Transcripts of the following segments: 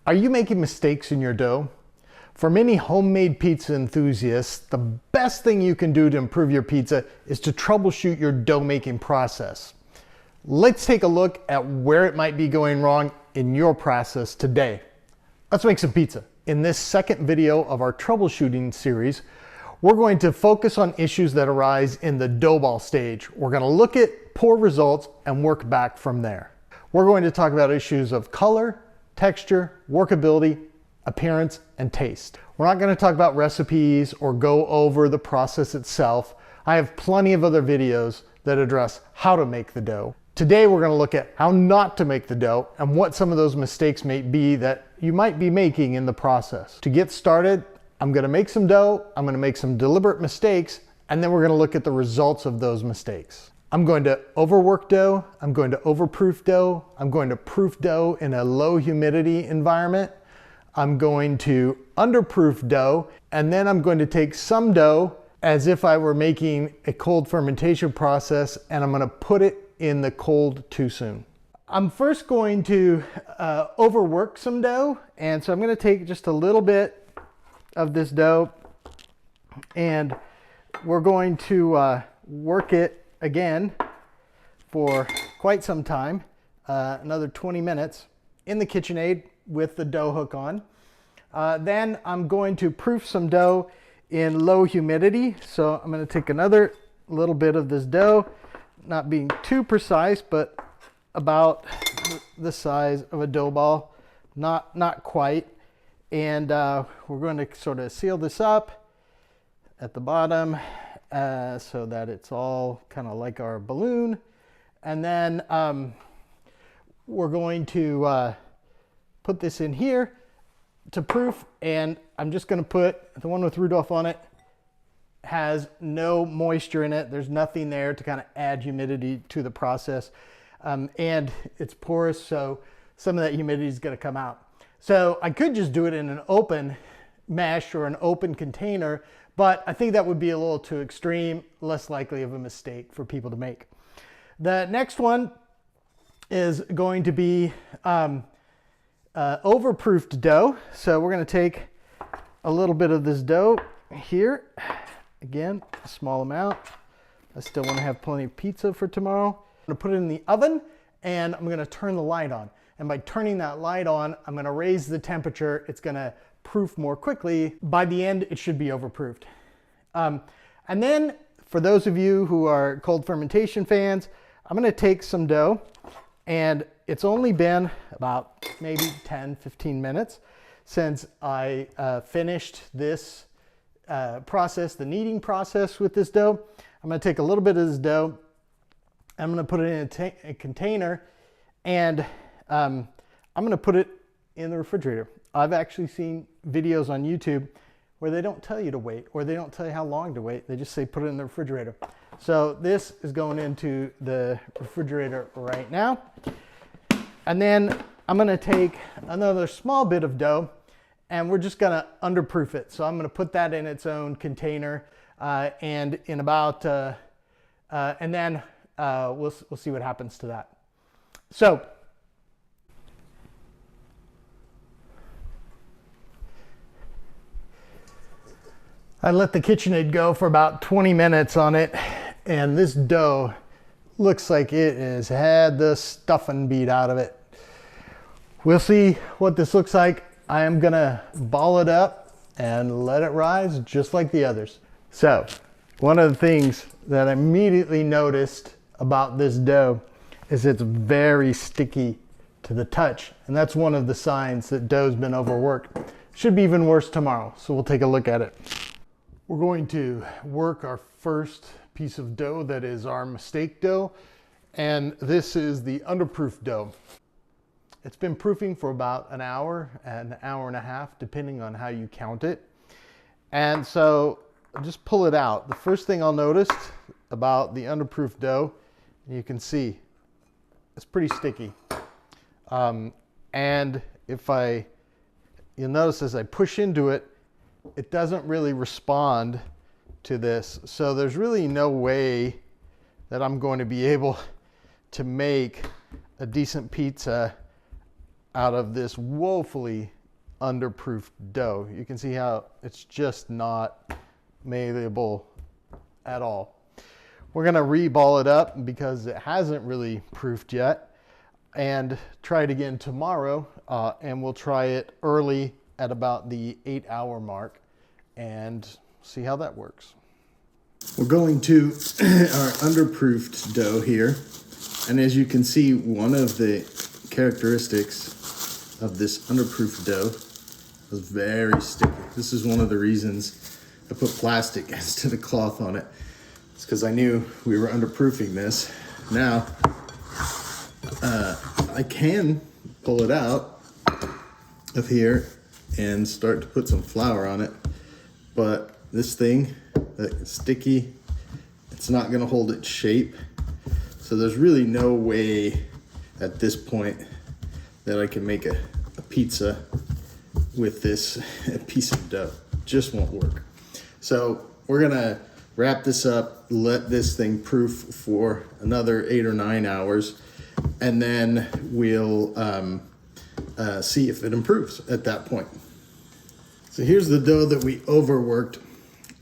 Are you making mistakes in your dough? For many homemade pizza enthusiasts, the best thing you can do to improve your pizza is to troubleshoot your dough making process. Let's take a look at where it might be going wrong in your process today. Let's make some pizza. In this second video of our troubleshooting series, we're going to focus on issues that arise in the dough ball stage. We're going to look at poor results and work back from there. We're going to talk about issues of color, texture, workability, appearance, and taste. We're not going to talk about recipes or go over the process itself. I have plenty of other videos that address how to make the dough. Today we're going to look at how not to make the dough and what some of those mistakes may be that you might be making in the process. To get started, I'm going to make some dough, I'm going to make some deliberate mistakes, and then we're going to look at the results of those mistakes. I'm going to overwork dough, I'm going to overproof dough, I'm going to proof dough in a low humidity environment, I'm going to underproof dough, and then I'm going to take some dough as if I were making a cold fermentation process, and I'm going to put it in the cold too soon. I'm first going to overwork some dough, and so I'm going to take just a little bit of this dough and we're going to work it again for quite some time, another 20 minutes in the KitchenAid with the dough hook on. Then I'm going to proof some dough in low humidity. So I'm going to take another little bit of this dough, not being too precise, but about the size of a dough ball, not quite. And we're going to sort of seal this up at the bottom so that it's all kind of like our balloon. And then we're going to put this in here to proof, and I'm just going to put the one with Rudolph on it. Has no moisture in it. There's nothing there to kind of add humidity to the process. And it's porous, so some of that humidity is going to come out. So I could just do it in an open mesh or an open container, but I think that would be a little too extreme, less likely of a mistake for people to make. The next one is going to be overproofed dough. So we're going to take a little bit of this dough here. Again, a small amount. I still want to have plenty of pizza for tomorrow. I'm going to put it in the oven and I'm going to turn the light on. And by turning that light on, I'm going to raise the temperature. It's going to proof more quickly. By the end, it should be overproofed. And then for those of you who are cold fermentation fans, I'm going to take some dough, and it's only been about maybe 10-15 minutes since I finished this process, the kneading process with this dough. I'm going to take a little bit of this dough, I'm going to put it in a container, and I'm going to put it in the refrigerator. I've actually seen videos on YouTube where they don't tell you to wait, or they don't tell you how long to wait. They just say put it in the refrigerator. So this is going into the refrigerator right now. And then I'm going to take another small bit of dough, and we're just going to underproof it. So I'm going to put that in its own container, and in about, and then we'll see what happens to that. So I let the KitchenAid go for about 20 minutes on it, and this dough looks like it has had the stuffing beat out of it. We'll see what this looks like. I am gonna ball it up and let it rise just like the others. So one of the things that I immediately noticed about this dough is it's very sticky to the touch, and that's one of the signs that dough's been overworked. Should be even worse tomorrow, so we'll take a look at it. We're going to work our first piece of dough that is our mistake dough, and this is the underproof dough. It's been proofing for about an hour and a half, depending on how you count it. And so I'll just pull it out. The first thing I'll notice about the underproof dough, you can see it's pretty sticky. And you'll notice as I push into it, it doesn't really respond to this. So there's really no way that I'm going to be able to make a decent pizza out of this woefully underproofed dough. You can see how it's just not malleable at all. We're gonna re-ball it up because it hasn't really proofed yet, and try it again tomorrow, and we'll try it early at about the 8-hour mark and see how that works. We're going to our underproofed dough here, and as you can see, one of the characteristics of this underproofed dough is very sticky. This is one of the reasons I put plastic instead of cloth on it. It's because I knew we were underproofing this. Now, I can pull it out of here and start to put some flour on it, but this thing, it's sticky, it's not gonna hold its shape. So there's really no way at this point that I can make a pizza with this piece of dough. Just won't work. So we're gonna wrap this up, let this thing proof for another 8 or 9 hours, and then we'll see if it improves at that point. So here's the dough that we overworked,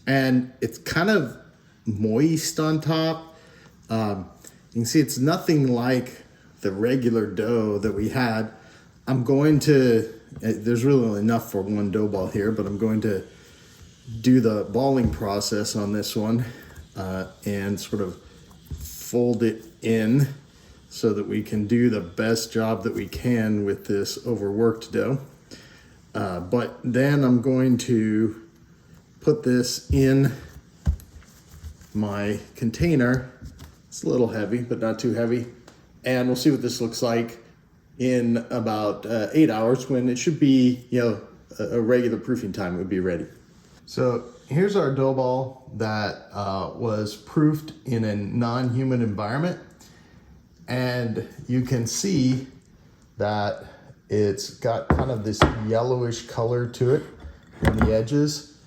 and it's kind of moist on top. You can see it's nothing like the regular dough that we had. I'm going to, there's really only enough for one dough ball here, but I'm going to do the balling process on this one and sort of fold it in so that we can do the best job that we can with this overworked dough. But then I'm going to put this in my container. It's a little heavy, but not too heavy. And we'll see what this looks like in about 8 hours, when it should be, you know, a regular proofing time would be ready. So here's our dough ball that was proofed in a non-humid environment. And you can see that it's got kind of this yellowish color to it on the edges.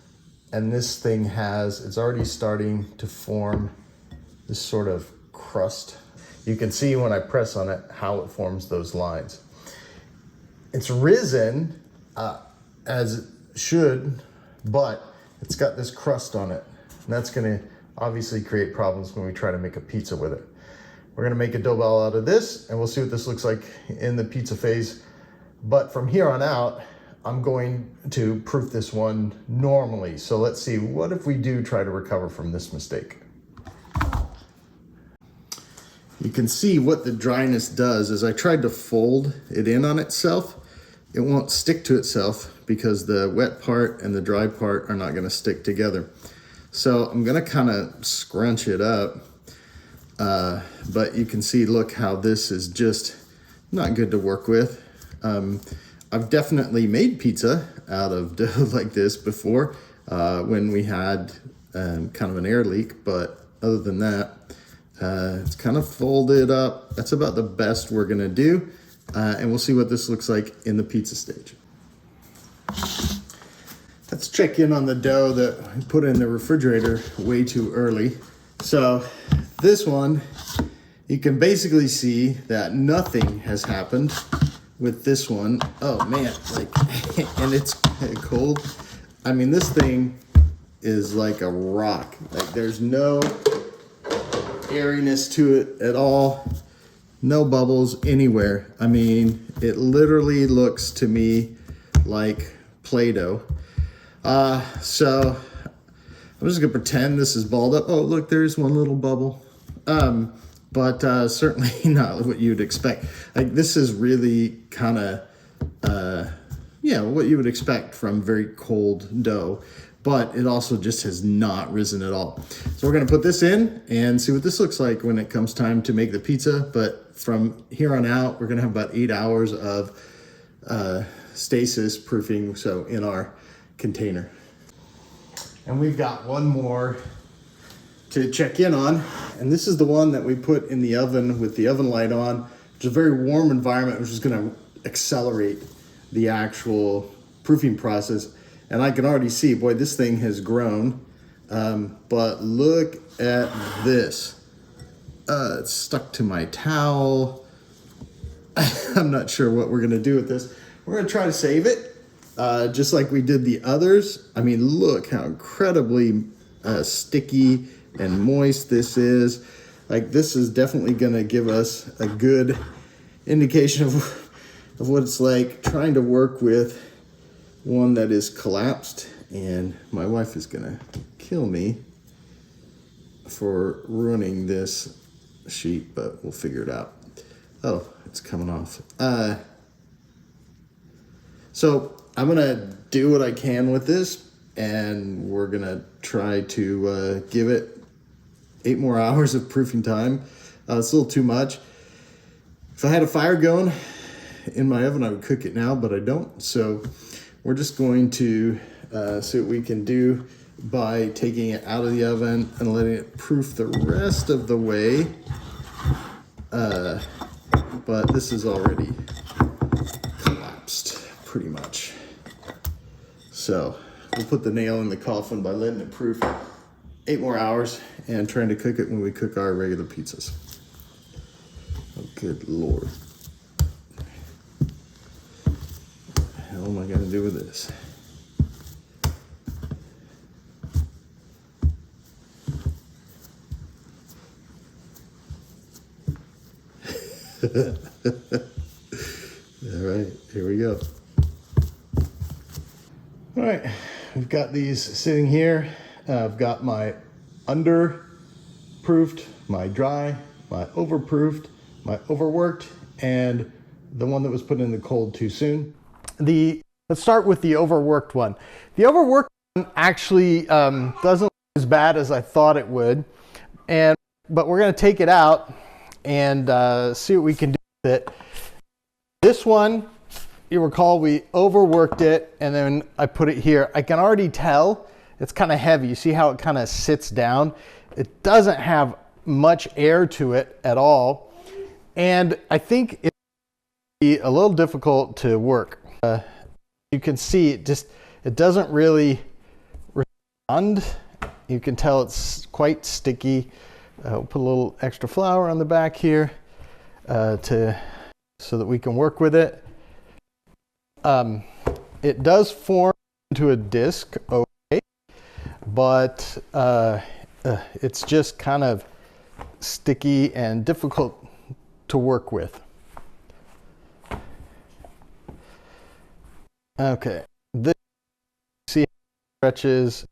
And this thing it's already starting to form this sort of crust. You can see when I press on it how it forms those lines. It's risen as it should, but it's got this crust on it. And that's gonna obviously create problems when we try to make a pizza with it. We're gonna make a dough ball out of this, and we'll see what this looks like in the pizza phase. But from here on out, I'm going to proof this one normally. So let's see, what if we do try to recover from this mistake? You can see what the dryness does. As I tried to fold it in on itself, it won't stick to itself because the wet part and the dry part are not gonna stick together. So I'm gonna kind of scrunch it up, but you can see, look how this is just not good to work with. I've definitely made pizza out of dough like this before when we had kind of an air leak, but other than that, it's kind of folded up. That's about the best we're gonna do. And we'll see what this looks like in the pizza stage. Let's check in on the dough that I put in the refrigerator way too early. So this one, you can basically see that nothing has happened with this one. Oh man, like, and it's cold. I mean, this thing is like a rock. Like, there's no airiness to it at all. No bubbles anywhere. I mean, it literally looks to me like Play-Doh. So I'm just gonna pretend this is balled up. Oh, look, there's one little bubble. But certainly not what you'd expect. Like, this is really kind of, yeah, what you would expect from very cold dough, but it also just has not risen at all. So we're gonna put this in and see what this looks like when it comes time to make the pizza. But from here on out, we're gonna have about 8 hours of stasis proofing, so in our container. And we've got one more to check in on, and this is the one that we put in the oven with the oven light on, which is a very warm environment, which is gonna accelerate the actual proofing process. And I can already see, boy, this thing has grown. But look at this. It's stuck to my towel. I'm not sure what we're gonna do with this. We're gonna try to save it, just like we did the others. I mean, look how incredibly sticky and moist this is. Like, this is definitely gonna give us a good indication of what it's like trying to work with one that is collapsed. And my wife is gonna kill me for ruining this sheet, but we'll figure it out. Oh, it's coming off. So I'm gonna do what I can with this, and we're gonna try to give it 8 more hours of proofing time. It's a little too much. If I had a fire going in my oven, I would cook it now, but I don't. So we're just going to see what we can do by taking it out of the oven and letting it proof the rest of the way. But this is already collapsed pretty much. So we'll put the nail in the coffin by letting it proof 8 more hours and trying to cook it when we cook our regular pizzas. Oh, good Lord. What the hell am I gonna do with this? All right, here we go. All right, we've got these sitting here. I've got my underproofed, my dry, my overproofed, my overworked, and the one that was put in the cold too soon. Let's start with the overworked one. The overworked one actually doesn't look as bad as I thought it would, but we're gonna take it out and see what we can do with it. This one, you recall we overworked it and then I put it here. I can already tell it's kind of heavy. You see how it kind of sits down? It doesn't have much air to it at all. And I think it's be a little difficult to work. You can see it doesn't really respond. You can tell it's quite sticky. We'll put a little extra flour on the back here so that we can work with it. It does form into a disc, okay, but it's just kind of sticky and difficult to work with. Okay, this, see how it stretches,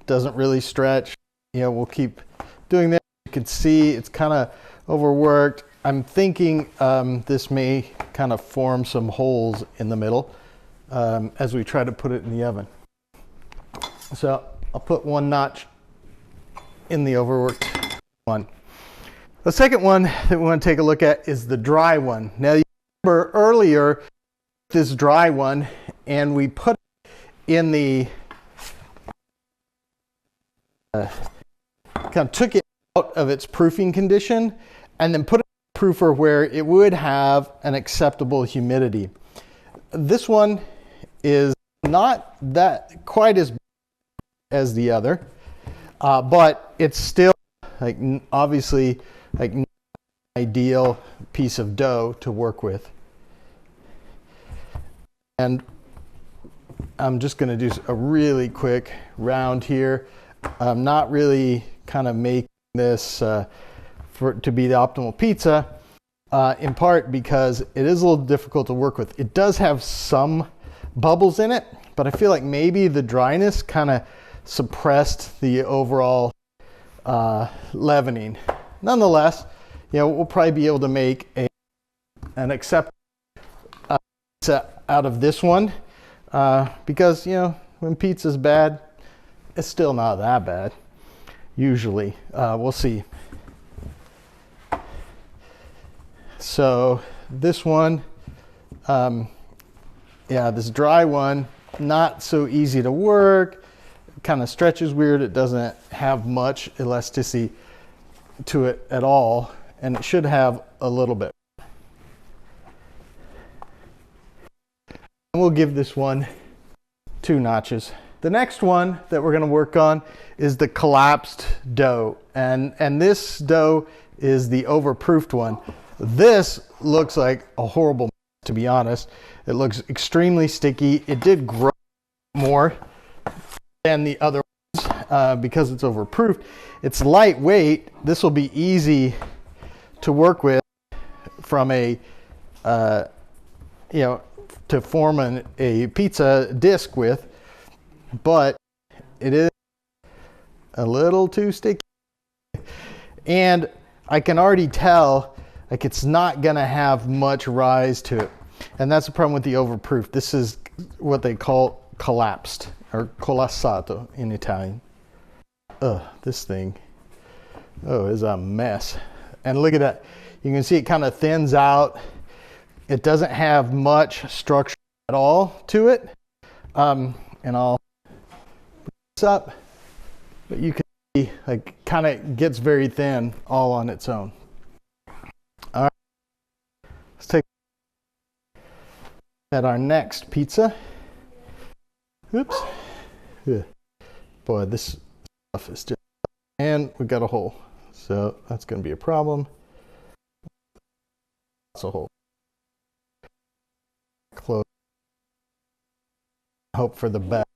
doesn't really stretch. You know, we'll keep doing that. You can see it's kind of overworked. I'm thinking this may kind of form some holes in the middle as we try to put it in the oven. So I'll put one notch in the overworked one. The second one that we want to take a look at is the dry one. Now, you remember earlier this dry one, and we put it in the kind of took it out of its proofing condition and then put it in a proofer where it would have an acceptable humidity. This one is not that quite as the other, but it's still like obviously like not an ideal piece of dough to work with. And I'm just going to do a really quick round here. I'm not really kind of making this to be the optimal pizza, in part because it is a little difficult to work with. It does have some bubbles in it, but I feel like maybe the dryness kind of suppressed the overall leavening. Nonetheless, you know, we'll probably be able to make an acceptable pizza out of this one because, you know, when pizza's bad, it's still not that bad. Usually, we'll see. So this one, yeah, this dry one, not so easy to work. Kind of stretches weird. It doesn't have much elasticity to it at all, and it should have a little bit. And we'll give this one 2 notches. The next one that we're going to work on is the collapsed dough, and this dough is the overproofed one. This looks like a horrible mess, to be honest. It looks extremely sticky. It did grow more than the other ones because it's overproofed. It's lightweight. This will be easy to work with from a, to form a pizza disc with, but it is a little too sticky. And I can already tell, like, it's not gonna have much rise to it. And that's the problem with the overproof. This is what they call collapsed, or collassato in Italian. This thing, is a mess. And look at that. You can see it kind of thins out. It doesn't have much structure at all to it. And I'll put this up, but you can see, like, kind of gets very thin all on its own. All right, let's take a look at our next pizza. Oops. Boy, this stuff is just, and we got a hole. So that's going to be a problem. That's a hole. Close. Hope for the best.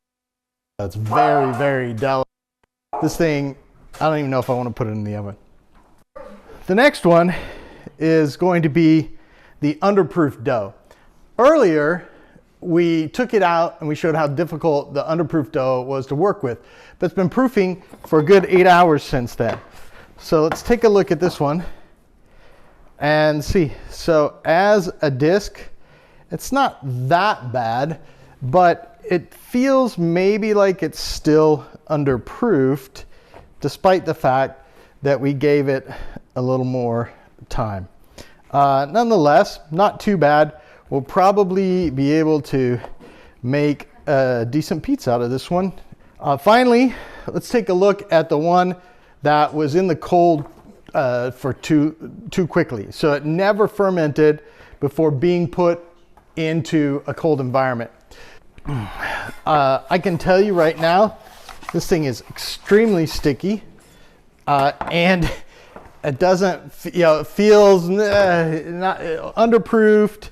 That's very, very delicate. This thing, I don't even know if I want to put it in the oven. The next one is going to be the underproofed dough. Earlier, we took it out and we showed how difficult the underproofed dough was to work with, but it's been proofing for a good 8 hours since then. So let's take a look at this one and see. So as a disc, it's not that bad, but it feels maybe like it's still underproofed, despite the fact that we gave it a little more time. Nonetheless, not too bad. We'll probably be able to make a decent pizza out of this one. Finally, let's take a look at the one that was in the cold for too quickly. So it never fermented before being put into a cold environment. I can tell you right now, this thing is extremely sticky, and it doesn't, it feels not underproofed.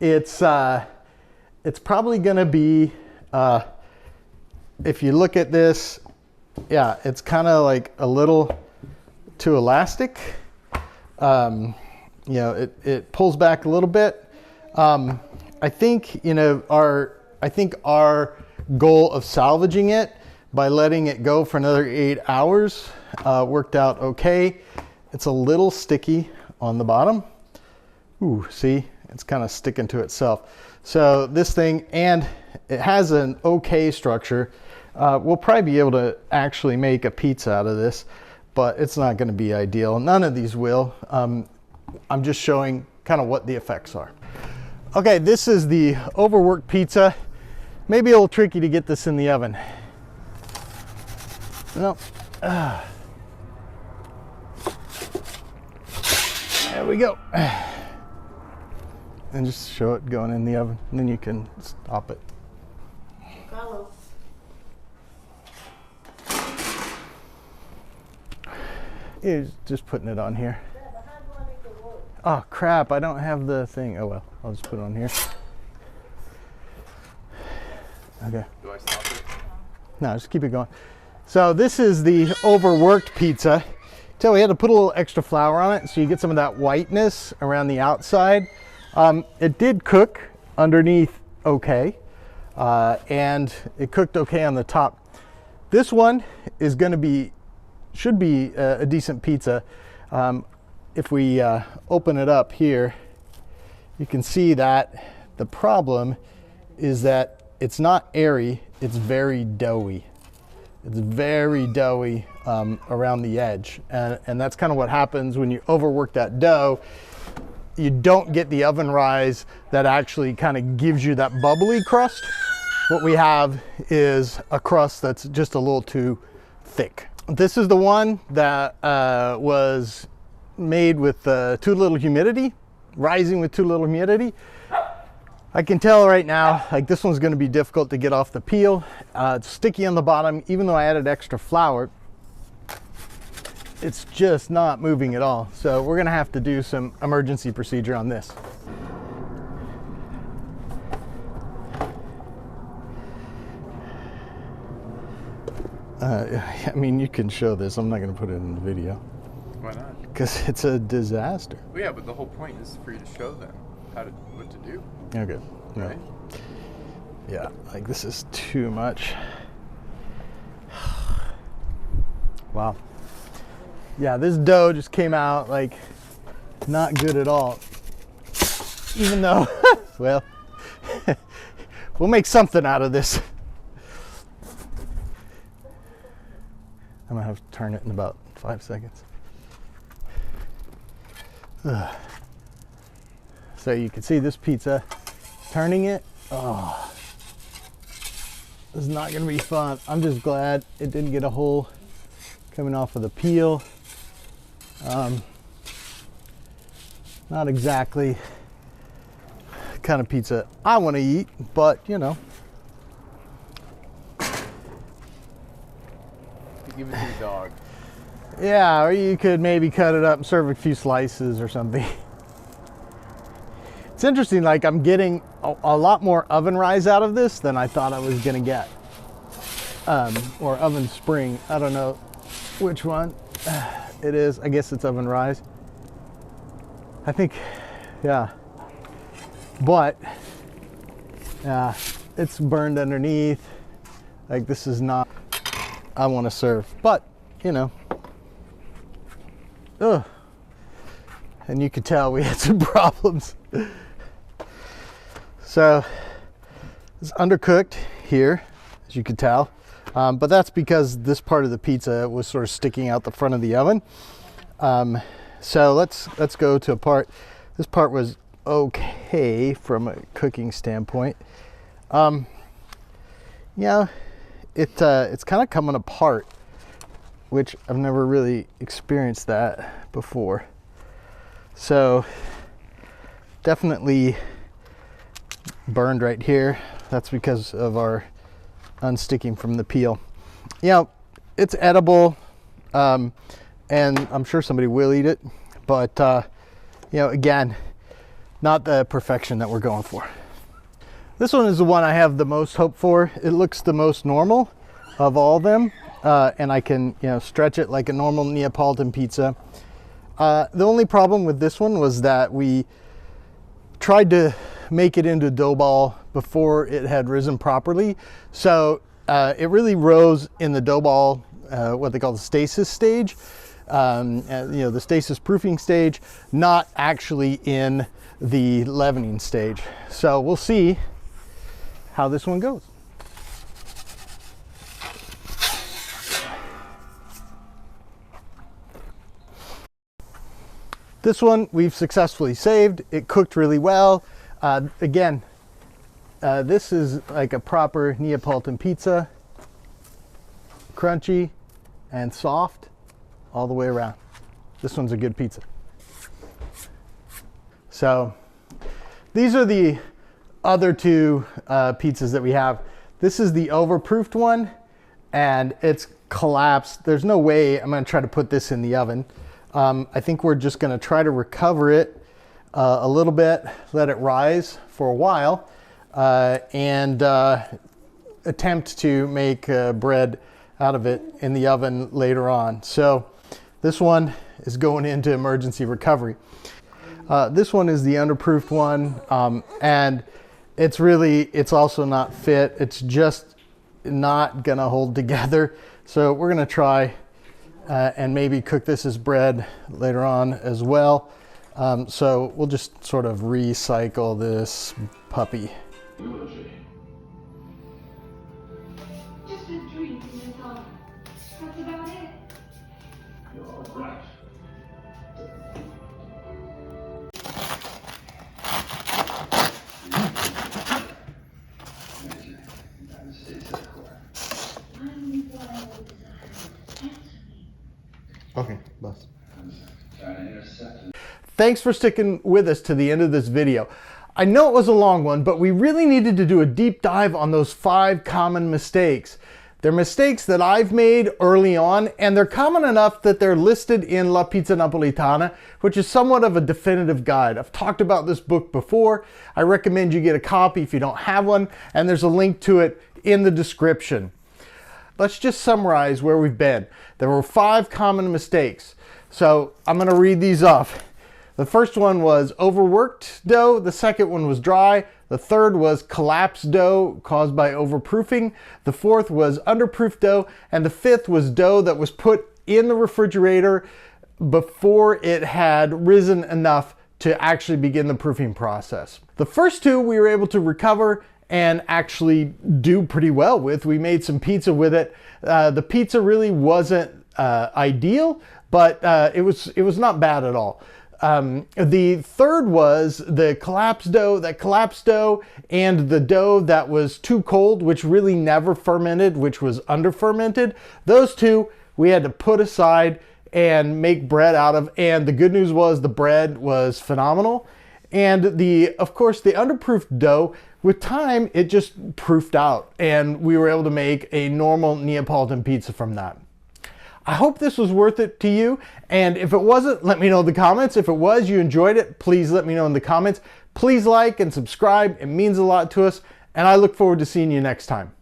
It's probably going to be, if you look at this, yeah, it's kind of like a little too elastic. It pulls back a little bit. I think, our goal of salvaging it by letting it go for another 8 hours worked out okay. It's a little sticky on the bottom. Ooh, see, it's kind of sticking to itself. So this thing, and it has an okay structure. We'll probably be able to actually make a pizza out of this, but it's not going to be ideal. None of these will. I'm just showing kind of what the effects are. Okay, this is the overworked pizza. Maybe a little tricky to get this in the oven. No. There we go. And just show it going in the oven, and then you can stop it. It's just putting it on here. Oh crap, I don't have the thing. Oh well, I'll just put it on here. Okay. Do I stop it? No, just keep it going. So this is the overworked pizza. So we had to put a little extra flour on it so you get some of that whiteness around the outside. It did cook underneath okay, and it cooked okay on the top. This one is going to be, should be a decent pizza. If we open it up here, you can see that the problem is that it's not airy, it's very doughy. It's very doughy around the edge. And that's kind of what happens when you overwork that dough. You don't get the oven rise that actually kind of gives you that bubbly crust. What we have is a crust that's just a little too thick. This is the one that was made with too little humidity, rising with too little humidity. I can tell right now, like, this one's going to be difficult to get off the peel. It's sticky on the bottom, even though I added extra flour. it's just not moving at all. So we're gonna have to do some emergency procedure on this. I mean, you can show this. I'm not gonna put it in the video. Why not? Because it's a disaster. Well, yeah, but the whole point is for you to show them what to do. Okay. Right? Yeah, like this is too much. Wow. Yeah, this dough just came out like not good at all. Even though, well, we'll make something out of this. I'm gonna have to turn it in about 5 seconds. Ugh. So you can see this pizza, turning it, oh, this is not gonna be fun. I'm just glad it didn't get a hole coming off of the peel. Not exactly the kind of pizza I wanna eat, but you know. Give it to the dog. Yeah, or you could maybe cut it up and serve a few slices or something. It's interesting, like I'm getting a lot more oven rise out of this than I thought I was gonna get. Or oven spring, I don't know which one it is. I guess it's oven rise. I think, yeah. But, yeah, it's burned underneath. Like this is not I want to serve, but you know, ugh. And you could tell we had some problems. So it's undercooked here, as you could tell, but that's because this part of the pizza was sort of sticking out the front of the oven. So let's go to a part. This part was okay from a cooking standpoint. Yeah. It's kind of coming apart, which I've never really experienced that before. So definitely burned right here. That's because of our unsticking from the peel. You know, it's edible, and I'm sure somebody will eat it, but you know, again, not the perfection that we're going for. This one is the one I have the most hope for. It looks the most normal of all of them, and I can, you know, stretch it like a normal Neapolitan pizza. The only problem with this one was that we tried to make it into a dough ball before it had risen properly. So it really rose in the dough ball, what they call the stasis stage, you know, the stasis proofing stage, not actually in the leavening stage. So we'll see how this one goes. This one we've successfully saved. It cooked really well. Again, this is like a proper Neapolitan pizza. Crunchy and soft all the way around. This one's a good pizza. So these are the other two pizzas that we have. This is the overproofed one, and it's collapsed. There's no way I'm gonna try to put this in the oven. I think we're just gonna try to recover it a little bit, let it rise for a while, and attempt to make bread out of it in the oven later on. So this one is going into emergency recovery. This one is the underproofed one, and it's also not fit. It's just not gonna hold together. So we're gonna try and maybe cook this as bread later on as well. So we'll just sort of recycle this puppy. Just a drink in the dark. That's about it. You're right. Okay, boss. Thanks for sticking with us to the end of this video. I know it was a long one, but we really needed to do a deep dive on those 5 common mistakes They're mistakes that I've made early on, and they're common enough that they're listed in La Pizza Napolitana, which is somewhat of a definitive guide. I've talked about this book before. I recommend you get a copy if you don't have one, and there's a link to it in the description. Let's just summarize where we've been. There were 5 common mistakes. So I'm going to read these off. The first one was overworked dough. The second one was dry. The third was collapsed dough caused by overproofing. The fourth was underproofed dough. And the fifth was dough that was put in the refrigerator before it had risen enough to actually begin the proofing process. The first 2 we were able to recover and actually do pretty well with. We made some pizza with it. The pizza really wasn't ideal, but it was not bad at all. The third was the collapsed dough and the dough that was too cold, which really never fermented, which was under fermented. Those 2 we had to put aside and make bread out of. And the good news was the bread was phenomenal. And of course, the underproofed dough, with time, it just proofed out, and we were able to make a normal Neapolitan pizza from that. I hope this was worth it to you, and if it wasn't, let me know in the comments. If it was, you enjoyed it, please let me know in the comments. Please like and subscribe. It means a lot to us, and I look forward to seeing you next time.